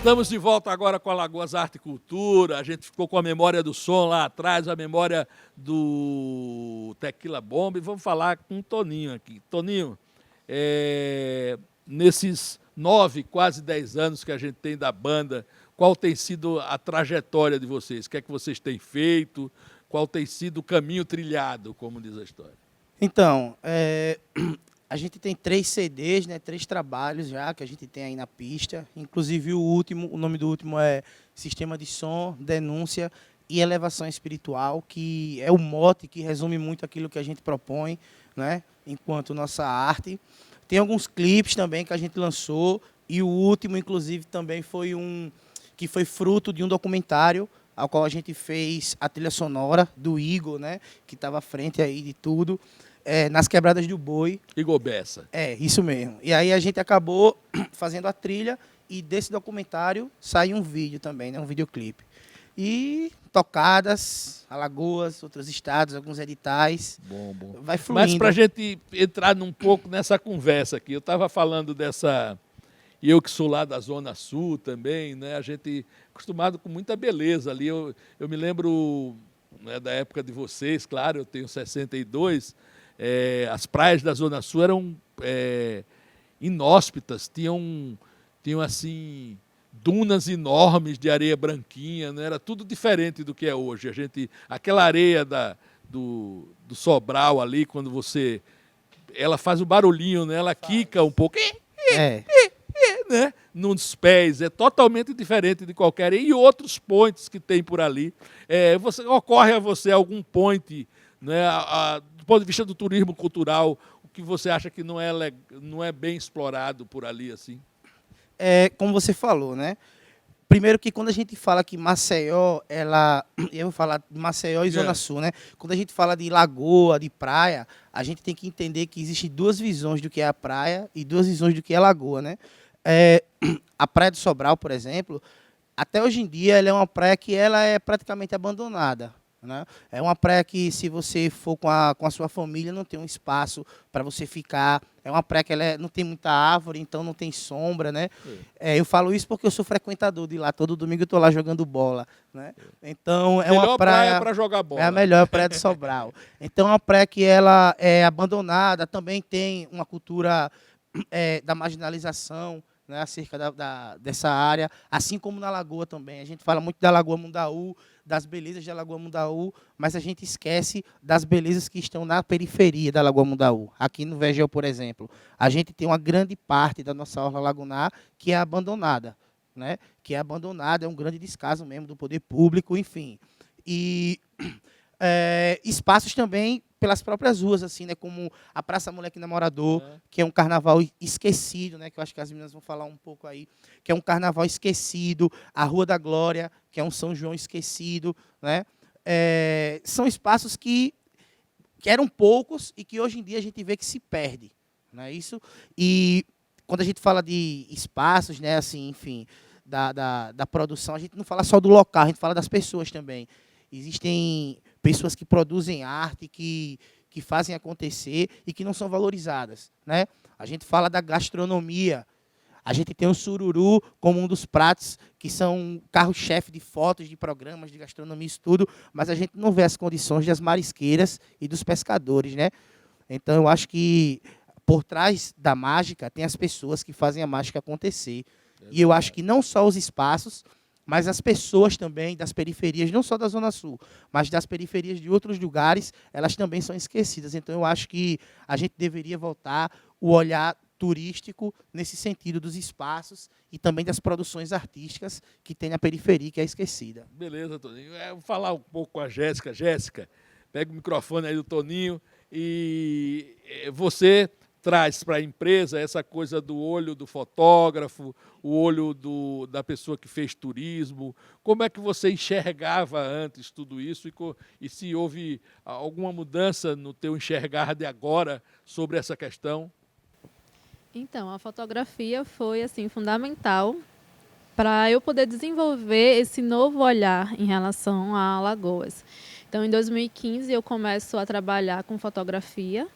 Estamos de volta agora com a Alagoas Arte e Cultura. A gente ficou com a memória do som lá atrás, a memória do Tequila Bomba. E vamos falar com o Toninho aqui. Toninho, nesses 9, quase 10 anos que a gente tem da banda, qual tem sido a trajetória de vocês? O que é que vocês têm feito? Qual tem sido o caminho trilhado, como diz a história? Então, a gente tem 3 CDs, né, 3 trabalhos já que a gente tem aí na pista. Inclusive o nome do último é Sistema de Som, Denúncia e Elevação Espiritual, que é o mote que resume muito aquilo que a gente propõe, né, enquanto nossa arte. Tem alguns clipes também que a gente lançou e o último, inclusive, também foi que foi fruto de um documentário ao qual a gente fez a trilha sonora do Igor, né, que estava à frente aí de tudo. Nas Quebradas do Boi. Igor Bessa. Isso mesmo. E aí a gente acabou fazendo a trilha e desse documentário saiu um vídeo também, né? Um videoclipe. E tocadas, Alagoas, outros estados, alguns editais. Bom, bom. Vai fluindo. Mas para a gente entrar um pouco nessa conversa aqui, eu estava falando dessa... E eu que sou lá da Zona Sul também, né? A gente acostumado com muita beleza ali. Eu me lembro, né, da época de vocês, claro, eu tenho 62. As praias da Zona Sul eram inóspitas, tinham assim dunas enormes de areia branquinha, né? Era tudo diferente do que é hoje. Aquela areia do Sobral ali, quando ela faz o barulhinho, né? Ela quica um pouco, né? Nos pés, é totalmente diferente de qualquer areia. E outros points que tem por ali. Ocorre a você algum point, né? Do ponto de vista do turismo cultural, o que você acha que não é bem explorado por ali, assim? Como você falou, né? Primeiro que quando a gente fala que Maceió, eu vou falar de Maceió e Zona Sul, né? Quando a gente fala de lagoa, de praia, a gente tem que entender que existem 2 visões do que é a praia e 2 visões do que é a lagoa, né? A Praia do Sobral, por exemplo, até hoje em dia ela é uma praia que ela é praticamente abandonada, né? É uma praia que, se você for com a sua família, não tem um espaço para você ficar. É uma praia que não tem muita árvore, então não tem sombra, né? Eu falo isso porque eu sou frequentador de lá. Todo domingo eu estou lá jogando bola, né? Então é uma praia para jogar bola. É a melhor praia do Sobral. Então é uma praia que ela é abandonada. Também tem uma cultura da marginalização, né, acerca dessa área, assim como na Lagoa também. A gente fala muito da Lagoa Mundaú, das belezas da Lagoa Mundaú, mas a gente esquece das belezas que estão na periferia da Lagoa Mundaú. Aqui no Vegel, por exemplo, a gente tem uma grande parte da nossa orla lagunar que é abandonada, né? Que é abandonada, é um grande descaso mesmo do poder público, enfim. E espaços também pelas próprias ruas, assim, né, como a Praça Moleque Namorador, que é um carnaval esquecido, né, que eu acho que as meninas vão falar um pouco aí, que é um carnaval esquecido, a Rua da Glória, que é um São João esquecido, né? São espaços que eram poucos e que hoje em dia a gente vê que se perde, não é isso? E quando a gente fala de espaços, né, assim, enfim, da produção, a gente não fala só do local, a gente fala das pessoas também. Existem pessoas que produzem arte, que fazem acontecer e que não são valorizadas, né? A gente fala da gastronomia. A gente tem o sururu como um dos pratos que são carro-chefe de fotos, de programas, de gastronomia, isso tudo, mas a gente não vê as condições das marisqueiras e dos pescadores, né? Então, eu acho que por trás da mágica tem as pessoas que fazem a mágica acontecer. E eu acho que não só os espaços, mas as pessoas também das periferias, não só da Zona Sul, mas das periferias de outros lugares, elas também são esquecidas. Então, eu acho que a gente deveria voltar o olhar turístico nesse sentido dos espaços e também das produções artísticas que tem na periferia, que é esquecida. Beleza, Toninho. Vou falar um pouco com a Jéssica. Jéssica, pega o microfone aí do Toninho e você traz para a empresa essa coisa do olho do fotógrafo, o olho da pessoa que fez turismo. Como é que você enxergava antes tudo isso e se houve alguma mudança no teu enxergar de agora sobre essa questão? Então, a fotografia foi assim fundamental para eu poder desenvolver esse novo olhar em relação a Alagoas. Então, em 2015, eu começo a trabalhar com fotografia.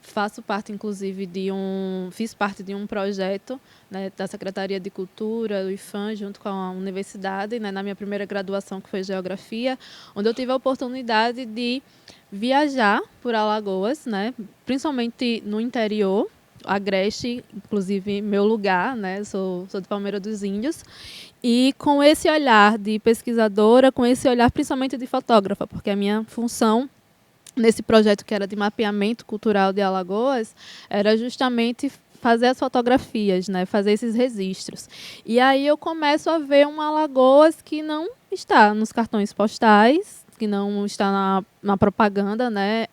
faço parte, inclusive, fiz parte de um projeto, né, da Secretaria de Cultura, do IFAM, junto com a universidade, né, na minha primeira graduação, que foi Geografia, onde eu tive a oportunidade de viajar por Alagoas, né, principalmente no interior, Agreste, inclusive meu lugar, né, sou de Palmeira dos Índios, e com esse olhar de pesquisadora, com esse olhar principalmente de fotógrafa, porque a minha função nesse projeto que era de mapeamento cultural de Alagoas, era justamente fazer as fotografias, né, fazer esses registros. E aí eu começo a ver uma Alagoas que não está nos cartões postais, que não está na propaganda, né,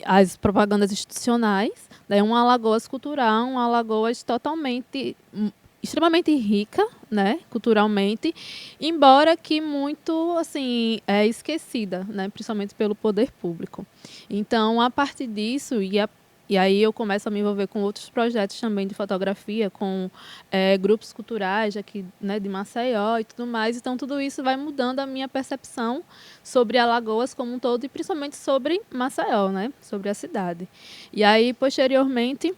as propagandas institucionais, né, uma Alagoas cultural, uma Alagoas extremamente rica, né, culturalmente, embora que muito assim esquecida, né, principalmente pelo poder público. Então, a partir disso, e aí eu começo a me envolver com outros projetos também de fotografia, com grupos culturais aqui, né, de Maceió e tudo mais. Então, tudo isso vai mudando a minha percepção sobre Alagoas como um todo e principalmente sobre Maceió, né, sobre a cidade. E aí, posteriormente,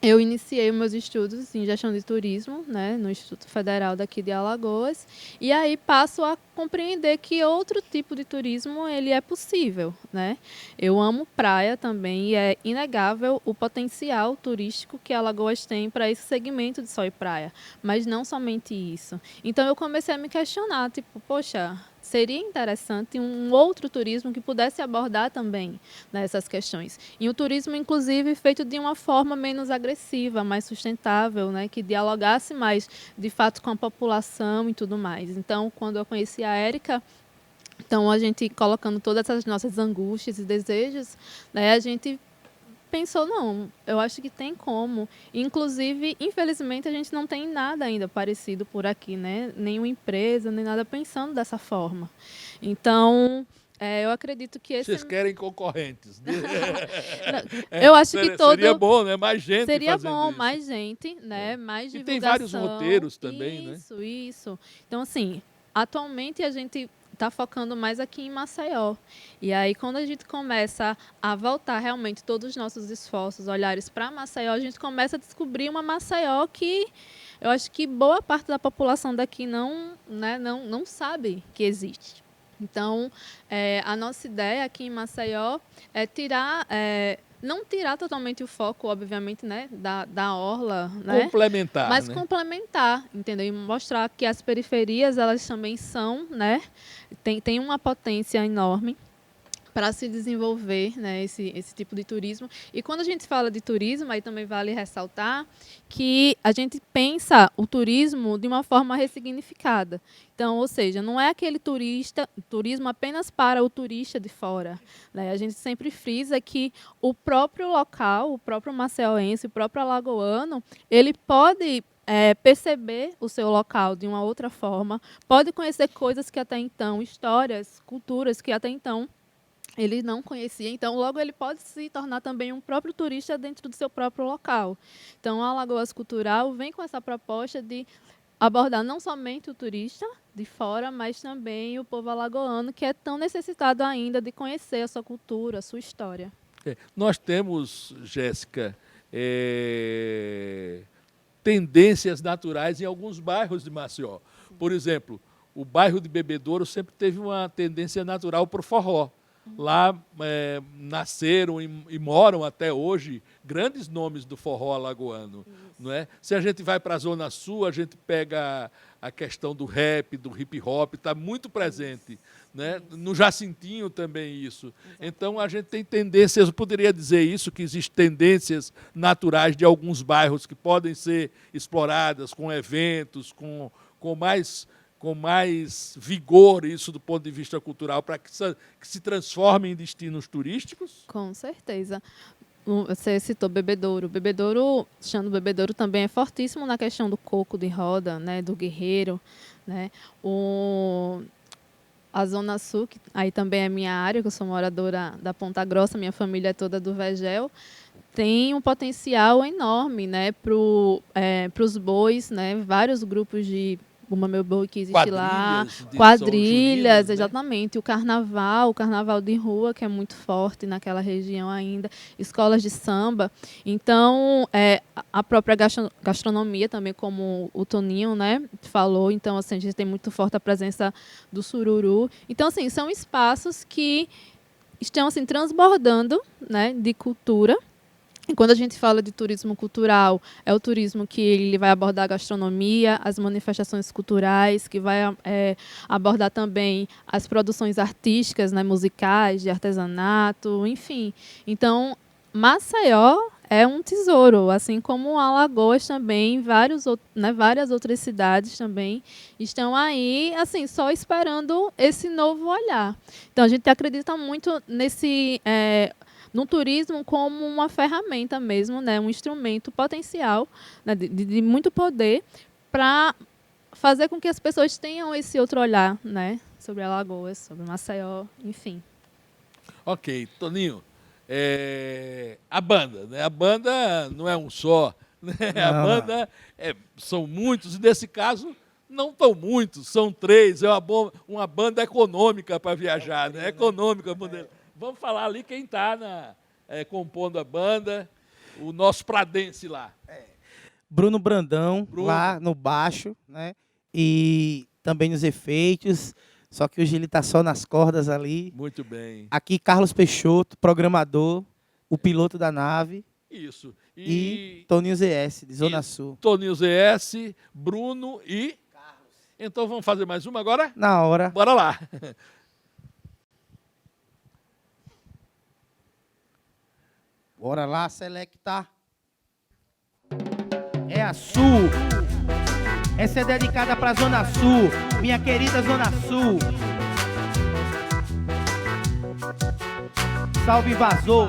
eu iniciei meus estudos em gestão de turismo, né, no Instituto Federal daqui de Alagoas, e aí passo a compreender que outro tipo de turismo ele é possível, né? Eu amo praia também e é inegável o potencial turístico que Alagoas tem para esse segmento de sol e praia, mas não somente isso. Então eu comecei a me questionar, tipo, poxa, seria interessante um outro turismo que pudesse abordar também, né, essas questões. E um turismo, inclusive, feito de uma forma menos agressiva, mais sustentável, né, que dialogasse mais, de fato, com a população e tudo mais. Então, quando eu conheci a Érica, então a gente colocando todas as nossas angústias e desejos, né, a gente pensou, não, eu acho que tem como. Inclusive, infelizmente, a gente não tem nada ainda parecido por aqui, né? Nenhuma empresa, nem nada pensando dessa forma. Então, eu acredito que esse... Vocês querem concorrentes. Eu acho que Seria bom, né? Mais gente seria fazendo bom, isso. mais gente, né? Mais E divulgação. tem vários roteiros também, né? Isso. Então, assim, atualmente a gente está focando mais aqui em Maceió. E aí, quando a gente começa a voltar realmente todos os nossos esforços, olhares para Maceió, a gente começa a descobrir uma Maceió que eu acho que boa parte da população daqui não sabe que existe. Então, a nossa ideia aqui em Maceió é não tirar totalmente o foco, obviamente, né, da orla, né? Complementar, mas né? complementar, entendeu? E mostrar que as periferias, elas também são, né, tem uma potência enorme para se desenvolver, né, esse tipo de turismo. E quando a gente fala de turismo, aí também vale ressaltar que a gente pensa o turismo de uma forma ressignificada. Então, ou seja, não é aquele turismo apenas para o turista de fora, né? A gente sempre frisa que o próprio local, o próprio maceioense, o próprio alagoano, ele pode perceber o seu local de uma outra forma, pode conhecer coisas que até então, histórias, culturas que até então ele não conhecia, então logo ele pode se tornar também um próprio turista dentro do seu próprio local. Então a Alagoas Cultural vem com essa proposta de abordar não somente o turista de fora, mas também o povo alagoano, que é tão necessitado ainda de conhecer a sua cultura, a sua história. Nós temos, Jéssica, tendências naturais em alguns bairros de Maceió. Por exemplo, o bairro de Bebedouro sempre teve uma tendência natural para o forró. Lá nasceram e moram até hoje grandes nomes do forró alagoano. Não é? Se a gente vai para a Zona Sul, a gente pega a questão do rap, do hip hop, está muito presente. Né? No Jacintinho também isso. Então a gente tem tendências, eu poderia dizer isso, que existem tendências naturais de alguns bairros que podem ser exploradas com eventos, com mais vigor, isso do ponto de vista cultural, para que se transformem em destinos turísticos? Com certeza. Você citou Bebedouro. Xando Bebedouro também é fortíssimo na questão do coco de roda, né, do guerreiro. Né? A Zona Sul, que aí também é minha área, que eu sou moradora da Ponta Grossa, minha família é toda do Vegel, tem um potencial enorme, né, para os bois, né, vários grupos de Bumba Meu Boi que existe lá, Quadrilhas de quadrilhas, São Jurinas, né? exatamente, o carnaval de rua, que é muito forte naquela região ainda, escolas de samba. Então, a própria gastronomia também, como o Toninho, né, falou, então, assim, a gente tem muito forte a presença do sururu. Então, assim, são espaços que estão, assim, transbordando, né, de cultura. E quando a gente fala de turismo cultural, é o turismo que ele vai abordar a gastronomia, as manifestações culturais, que vai abordar também as produções artísticas, né, musicais, de artesanato, enfim. Então, Maceió é um tesouro, assim como Alagoas também, várias outras cidades também estão aí, assim, só esperando esse novo olhar. Então, a gente acredita muito no turismo como uma ferramenta mesmo, né, um instrumento potencial, né, de muito poder para fazer com que as pessoas tenham esse outro olhar, né, sobre Alagoas, sobre Maceió, enfim. Ok, Toninho, a banda, né? A banda não é um só, né? A banda são muitos, e nesse caso não tão muitos, são 3, é uma banda econômica para viajar, né? Econômica, modelo. Vamos falar ali quem está compondo a banda, o nosso pradense lá. Bruno Brandão, lá no baixo, né? E também nos efeitos, só que hoje ele está só nas cordas ali. Muito bem. Aqui, Carlos Peixoto, programador, o piloto da nave. Isso. E Toninho ZS, de Zona Sul. Toninho ZS, Bruno e... Carlos. Então vamos fazer mais uma agora? Na hora. Bora lá. Bora lá, selectar. É a Sul. Essa é dedicada pra Zona Sul, minha querida Zona Sul. Salve, vazou.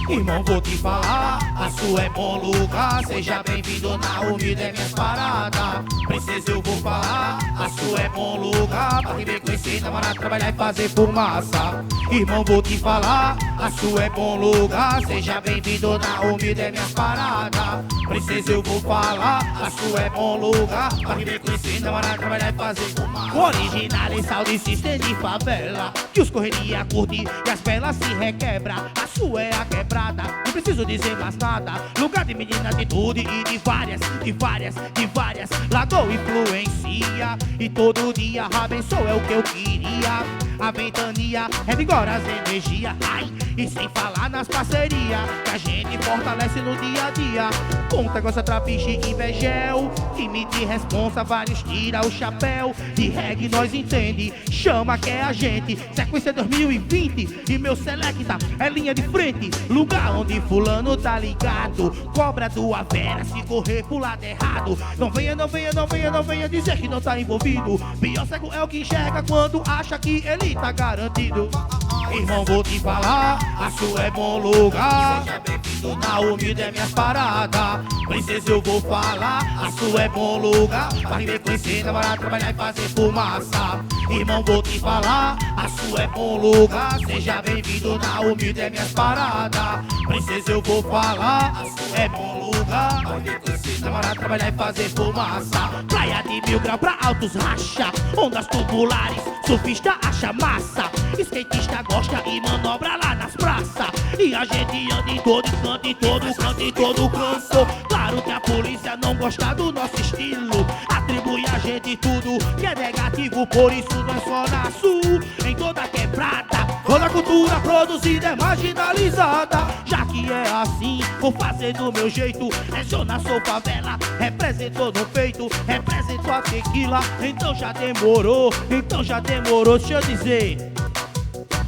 Irmão, vou te falar, a Sul é bom lugar. Seja bem-vindo na humilde, é minhas paradas. Princesa, eu vou falar, a Sul é bom lugar. Pra viver, conhecer, namorar, trabalhar e fazer fumaça. Irmão, vou te falar, a Sul é bom lugar. Seja bem-vindo na humilde, é minhas paradas. Princesa, eu vou falar, a Sul é bom lugar. Pra viver, conhecer, namorar, trabalhar e fazer fumaça. O original e salve sistema de favela, que os correria curte e as belas se requebra. A Sul é a quebrada, não preciso dizer mais nada. Lugar de menina, atitude e de várias Lagoa influencia e todo dia abençoa é o que eu queria. A ventania revigora as energias, ai, e sem falar nas parcerias que a gente fortalece no dia a dia. Conta, gosta, trapiche e vegel, limite responsa, vários tira o chapéu. De reggae nós entende, chama que é a gente. Sequência 2020 e meu selecta é linha de frente. Lugar onde fulano tá ligado, cobra do Avera se correr pro lado errado. Não venha dizer que não tá envolvido. Pior cego é o que enxerga quando acha que ele tá garantido. Irmão, vou te falar, a Sul é bom lugar. Seja bem-vindo na humilde, é minhas paradas. Princesa, eu vou falar, a Sul é bom lugar. Pra viver, conhecer, namorar, trabalhar e fazer fumaça. Irmão, vou te falar, a Sul é bom lugar. Seja bem-vindo na humilde, é minhas paradas. Princesa, eu vou falar, a Sul é bom lugar. Pra viver, conhecer, namorar, trabalhar e fazer fumaça. Praia de 1000 graus pra altos racha, ondas tubulares, surfista acha massa. Skatista gosta e manobra lá nas praças. E a gente anda em todo canto, em todo canto, em todo canto. Claro que a polícia não gosta do nosso estilo, atribui a gente tudo que é negativo. Por isso nós só na Sul, em toda quebrada. Toda cultura produzida é marginalizada. Já que é assim, vou fazer do meu jeito. É Zona Sul, favela, representou no peito, representou a tequila. Então já demorou, deixa eu dizer.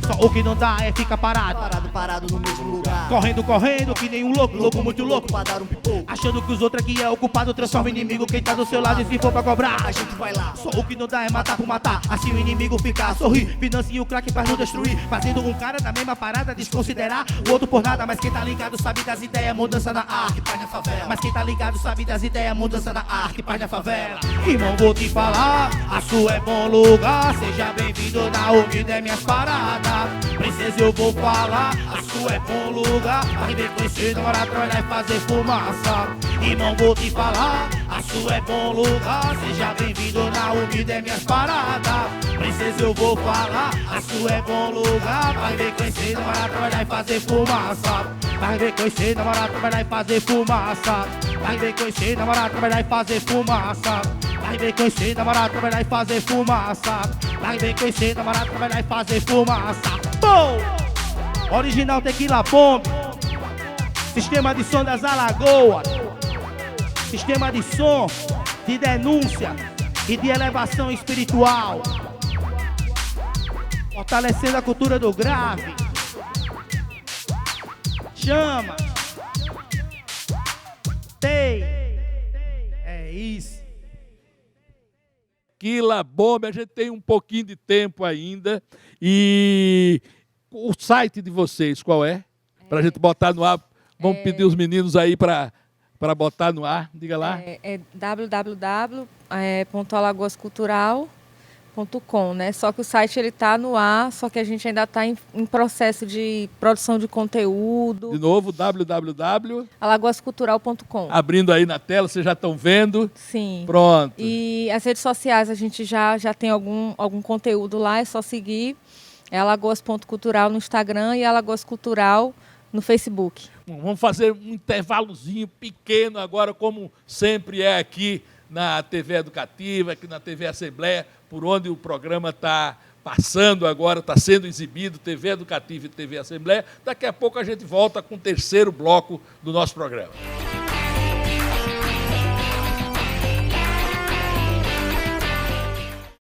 Só o que não dá é ficar parado. Parado no mesmo lugar. Correndo, que nem um louco, muito louco. Pra dar um pipoco. Achando que os outros aqui é ocupado, transforma inimigo. Quem tá do seu lado e se for pra cobrar, A gente vai lá. só o que não dá é matar por matar. Assim o inimigo fica a sorrir. Financia o craque pra não destruir. Fazendo um cara da mesma parada desconsiderar o outro por nada. Mas quem tá ligado sabe das ideias, mudança na arte, paz na favela. Mas quem tá ligado sabe das ideias, mudança na arte, paz na favela. Irmão, vou te falar, a Sul é bom lugar. Seja bem-vindo na humilde, é minhas paradas. parada. Princesa, eu vou falar, a sua é bom lugar. Vai ver conhecer, namorado, trabalhar e fazer fumaça. Irmão, vou te falar, a sua é bom lugar. Seja bem-vindo na humilde, é minhas paradas. Princesa, eu vou falar, a sua é bom lugar. Vai ver conhecer, namorado, trabalhar e fazer fumaça. Vai ver conhecer, namorado, trabalhar e fazer fumaça. Vai ver conhecer, namorado, trabalhar e fazer fumaça. Vai ver conhecer, namorado, trabalhar e fazer fumaça. Vai ver conhecer, namorado, trabalhar e fazer fumaça. Bom! Original Tequila Bomb. Sistema de som das Alagoas. Sistema de som de denúncia e de elevação espiritual. Fortalecendo a cultura do grave. Chama. Tem. É isso. Tequila Bomb, a gente tem um pouquinho de tempo ainda. E o site de vocês, qual é? Para a gente botar no ar. Vamos pedir os meninos aí para botar no ar. Diga lá. É www.alagoascultural.com, né? Só que o site ele tá no ar, só que a gente ainda está em processo de produção de conteúdo. De novo, www. alagoascultural.com. Abrindo aí na tela, vocês já estão vendo. Sim. Pronto. E as redes sociais, a gente já tem algum conteúdo lá, é só seguir. É alagoas.cultural no Instagram e Alagoas Cultural no Facebook. Bom, vamos fazer um intervalozinho pequeno agora, como sempre é aqui na TV Educativa, aqui na TV Assembleia, por onde o programa está passando agora, está sendo exibido, TV Educativa e TV Assembleia. Daqui a pouco a gente volta com o terceiro bloco do nosso programa.